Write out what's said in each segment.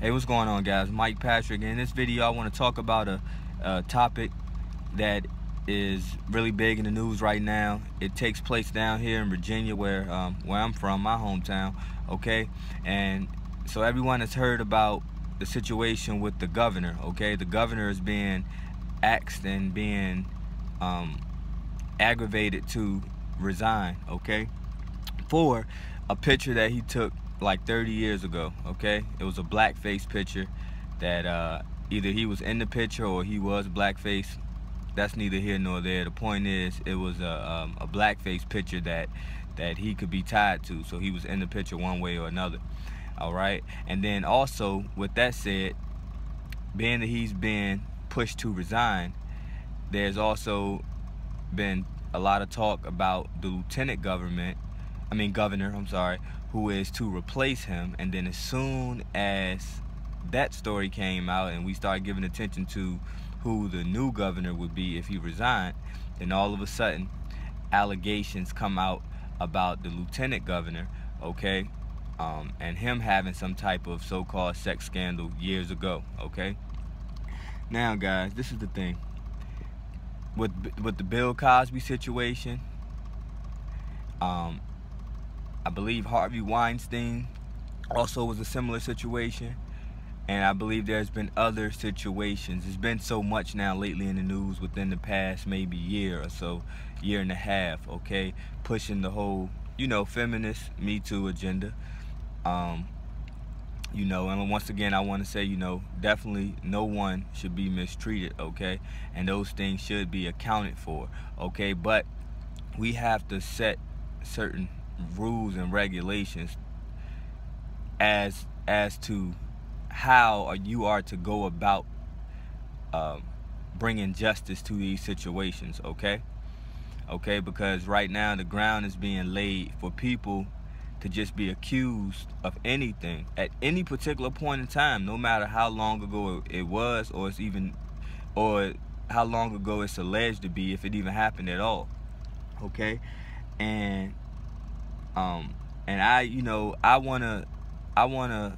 Hey, what's going on, guys? Mike Patrick. In this video, I want to talk about a topic that is really big in the news right now. It takes place down here in Virginia, where I'm from, my hometown. Okay, and so everyone has heard about the situation with the governor. Okay, the governor is being asked and being aggravated to resign. Okay, for a picture that he took like 30 years ago. Okay, it was a blackface picture that either he was in the picture or he was blackface. That's neither here nor there. The point is, it was a blackface picture that he could be tied to, so he was in the picture one way or another. All right, and then also, with that said, being that he's been pushed to resign, there's also been a lot of talk about the governor, I'm sorry, who is to replace him. And then as soon as that story came out and we started giving attention to who the new governor would be if he resigned, then all of a sudden allegations come out about the lieutenant governor, okay, and him having some type of so-called sex scandal years ago. Okay, now guys, this is the thing with the Bill Cosby situation. I believe Harvey Weinstein also was a similar situation, and I believe there's been other situations. There's been so much now lately in the news within the past maybe year or so, year and a half, okay, pushing the whole, feminist Me Too agenda. And once again, I want to say, definitely no one should be mistreated, okay, and those things should be accounted for, okay, but we have to set certain rules and regulations as to how you are to go about bringing justice to these situations, okay, because right now the ground is being laid for people to just be accused of anything at any particular point in time, no matter how long ago it was, or how long ago it's alleged to be, if it even happened at all. Okay, and I wanna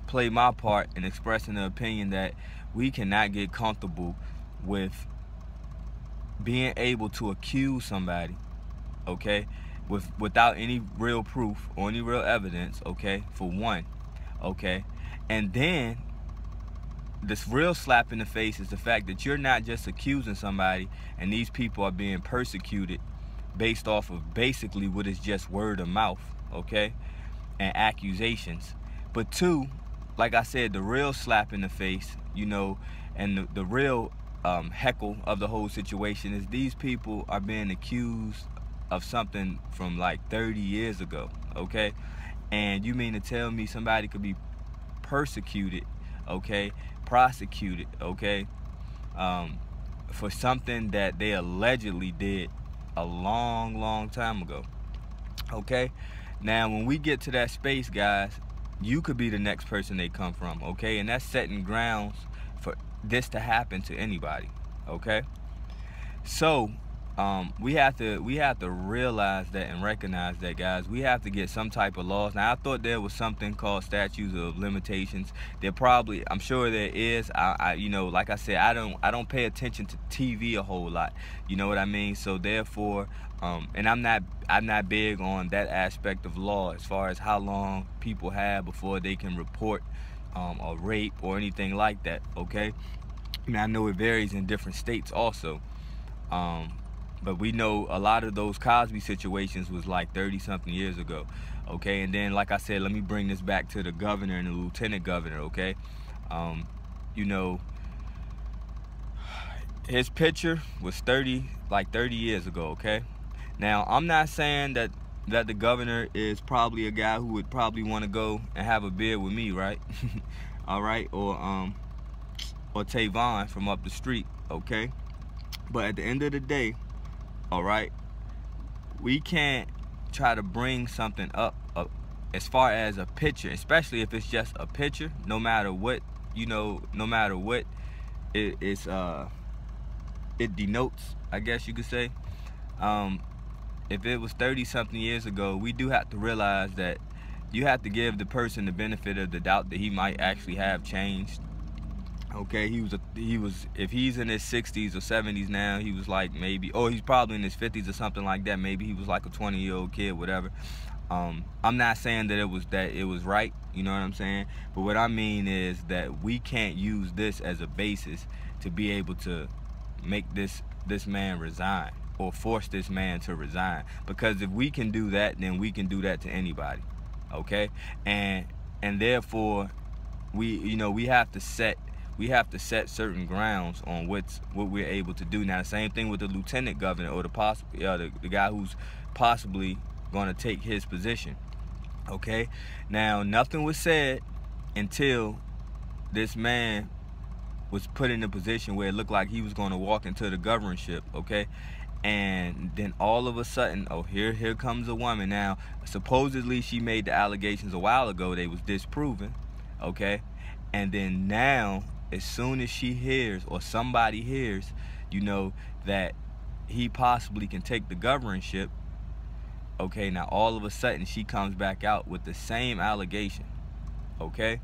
play my part in expressing the opinion that we cannot get comfortable with being able to accuse somebody, okay, without any real proof or any real evidence, okay, for one, okay, and then this real slap in the face is the fact that you're not just accusing somebody and these people are being persecuted based off of basically what is just word of mouth, okay, and accusations. But two, like I said, the real slap in the face, and the real heckle of the whole situation is these people are being accused of something from like 30 years ago, okay? And you mean to tell me somebody could be persecuted, okay, prosecuted, okay, for something that they allegedly did a long time ago, okay? Now when we get to that space, guys, you could be the next person they come from, okay? And that's setting grounds for this to happen to anybody, okay? So we have to realize that and recognize that, guys. We have to get some type of laws. Now I thought there was something called statutes of limitations. I'm sure there is. Like I said, I don't pay attention to TV a whole lot, you know what I mean? So therefore, and I'm not big on that aspect of law as far as how long people have before they can report a rape or anything like that, okay? And I know it varies in different states also. But we know a lot of those Cosby situations was like 30-something years ago, okay? And then, like I said, let me bring this back to the governor and the lieutenant governor, okay? His picture was 30 years ago, okay? Now, I'm not saying that the governor is probably a guy who would probably want to go and have a beer with me, right? All right, or Tavon from up the street, okay? But at the end of the day, all right, we can't try to bring something up as far as a picture, especially if it's just a picture, no matter what, no matter what it denotes, I guess you could say. If it was 30-something years ago, we do have to realize that you have to give the person the benefit of the doubt that he might actually have changed. Okay, he was if he's in his 60s or 70s now, he was like maybe, or he's probably in his 50s or something like that. Maybe he was like a 20-year-old kid, whatever. I'm not saying that it was right, you know what I'm saying? But what I mean is that we can't use this as a basis to be able to make this man resign or force this man to resign. Because if we can do that, then we can do that to anybody. Okay? And therefore we have to set certain grounds on what we're able to do. Now, the same thing with the lieutenant governor or the guy who's possibly going to take his position. Okay, now nothing was said until this man was put in a position where it looked like he was going to walk into the governorship. Okay, and then all of a sudden, oh, here comes a woman. Now, supposedly she made the allegations a while ago. They was disproven. Okay, and then now, as soon as she hears, or somebody hears, that he possibly can take the governorship, okay, now all of a sudden she comes back out with the same allegation, okay,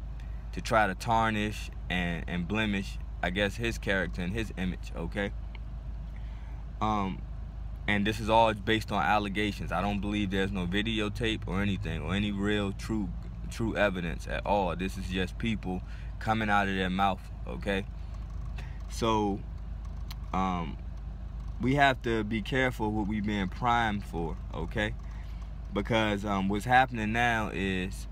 to try to tarnish and blemish, I guess, his character and his image, okay? And this is all based on allegations. I don't believe there's no videotape or anything, or any real true evidence at all. This is just people coming out of their mouth, okay? So we have to be careful what we're being primed for, okay? Because what's happening now is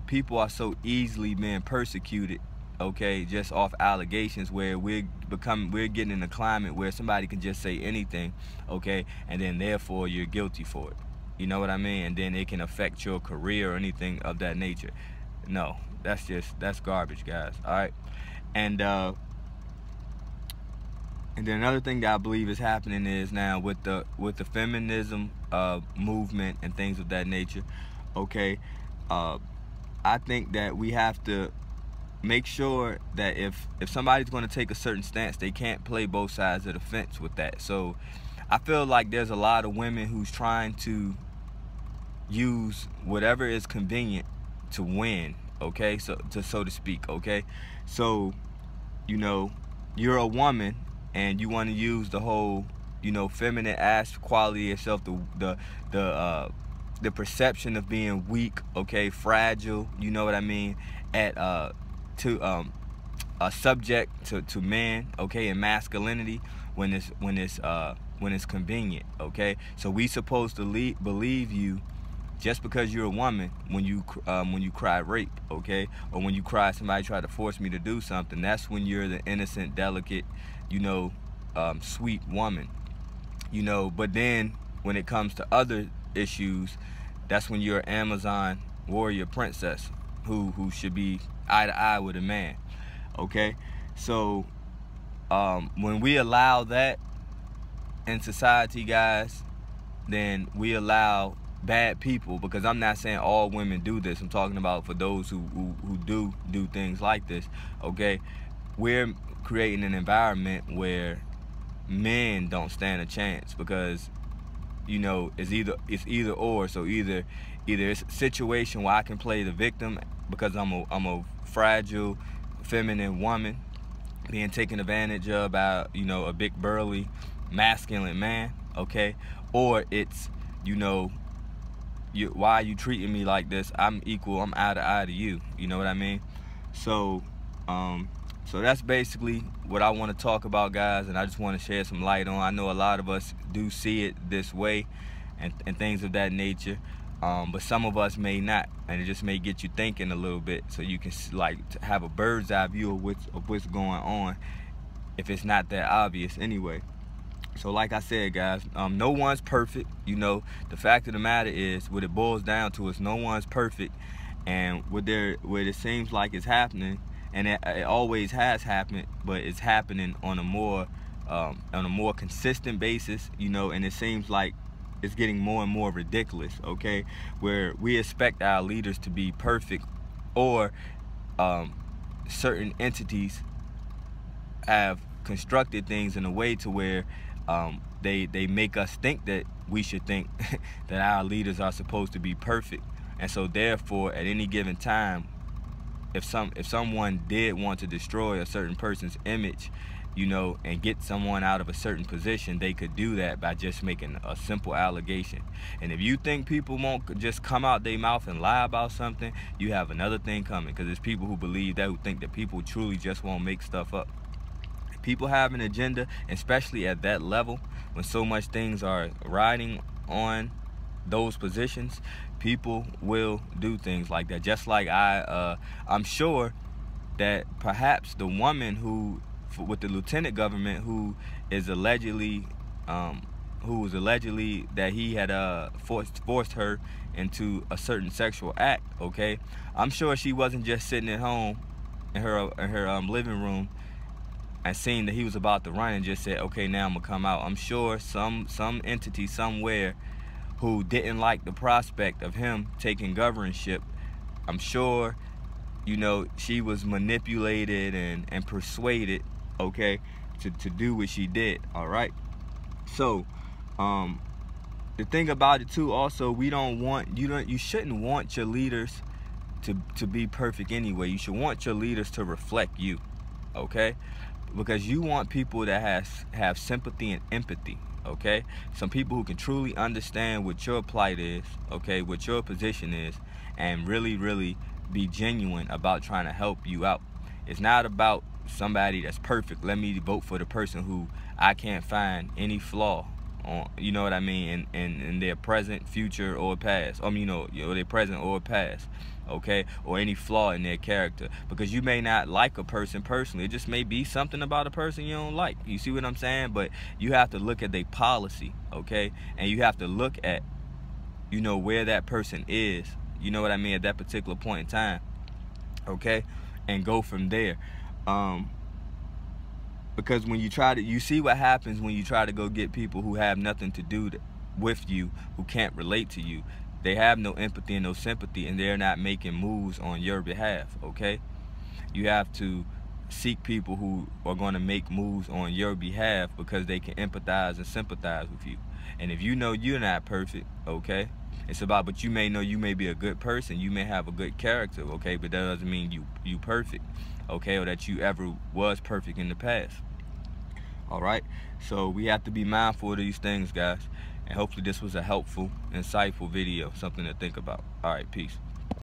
people are so easily being persecuted, okay, just off allegations, where we're getting in a climate where somebody can just say anything, okay, and then therefore you're guilty for it. You know what I mean? And then it can affect your career or anything of that nature. No, that's garbage, guys. All right, and then another thing that I believe is happening is now with the feminism movement and things of that nature. Okay, I think that we have to make sure that if somebody's going to take a certain stance, they can't play both sides of the fence with that. So I feel like there's a lot of women who's trying to use whatever is convenient to win, okay, so to speak, okay? So, you're a woman and you want to use the whole, feminine ass quality of yourself, the perception of being weak, okay, fragile, you know what I mean, subject to men, okay, and masculinity when it's convenient, okay? So we supposed to believe you just because you're a woman when you cry rape, okay, or when you cry somebody tried to force me to do something. That's when you're the innocent, delicate, sweet woman, But then when it comes to other issues, that's when you're an Amazon warrior princess who should be eye to eye with a man, okay? So when we allow that in society, guys, then we allow bad people, because I'm not saying all women do this. I'm talking about for those who do things like this, okay? We're creating an environment where men don't stand a chance, because it's either or. So either it's a situation where I can play the victim because I'm a fragile feminine woman being taken advantage of by a big burly masculine man, okay? Or it's why are you treating me like this? I'm equal, I'm eye to eye to you, you know what I mean? So so that's basically what I want to talk about, guys, and I just want to shed some light on. I know a lot of us do see it this way and things of that nature, but some of us may not, and it just may get you thinking a little bit, so you can have a bird's eye view of what's going on, if it's not that obvious anyway. So like I said, guys, no one's perfect. The fact of the matter is, what it boils down to is no one's perfect, and what it seems like it's happening, and it always has happened, but it's happening on a more consistent basis, and it seems like it's getting more and more ridiculous, okay? Where we expect our leaders to be perfect, or certain entities have constructed things in a way to where they make us think that we should think that our leaders are supposed to be perfect, And so therefore, at any given time, if someone did want to destroy a certain person's image, you know, and get someone out of a certain position, they could do that by just making a simple allegation. And if you think people won't just come out their mouth and lie about something, you have another thing coming, because there's people who believe that, who think that people truly just won't make stuff up. People have an agenda, especially at that level, when so much things are riding on those positions. People will do things like that. Just like I'm sure that perhaps the woman who, with the lieutenant government, who was allegedly that he had forced her into a certain sexual act, okay, I'm sure she wasn't just sitting at home in her living room and seeing that he was about to run and just said, okay, now I'm gonna come out. I'm sure some entity somewhere who didn't like the prospect of him taking governorship, I'm sure, you know, she was manipulated and persuaded, okay, to do what she did. All right. So the thing about it too, also, you shouldn't want your leaders to be perfect anyway. You should want your leaders to reflect you, okay, because you want people that have sympathy and empathy, okay, some people who can truly understand what your plight is, okay, what your position is, and really be genuine about trying to help you out. It's not about somebody that's perfect. Let me vote for the person who I can't find any flaw on, you know what I mean, in their present, future, or past. You know, their present or past, okay, or any flaw in their character. Because you may not like a person personally. It just may be something about a person you don't like. You see what I'm saying? But you have to look at their policy, okay, and you have to look at, you know, where that person is, you know what I mean, at that particular point in time, okay, and go from there. Because when you see what happens when you try to go get people who have nothing to do with you, who can't relate to you. They have no empathy and no sympathy, and they're not making moves on your behalf, okay? You have to seek people who are going to make moves on your behalf because they can empathize and sympathize with you. And if you know you're not perfect, okay, it's about, but you may know you may be a good person, you may have a good character, okay, but that doesn't mean you perfect, okay, or that you ever was perfect in the past. All right, so we have to be mindful of these things, guys, and hopefully this was a helpful, insightful video, something to think about. All right, peace.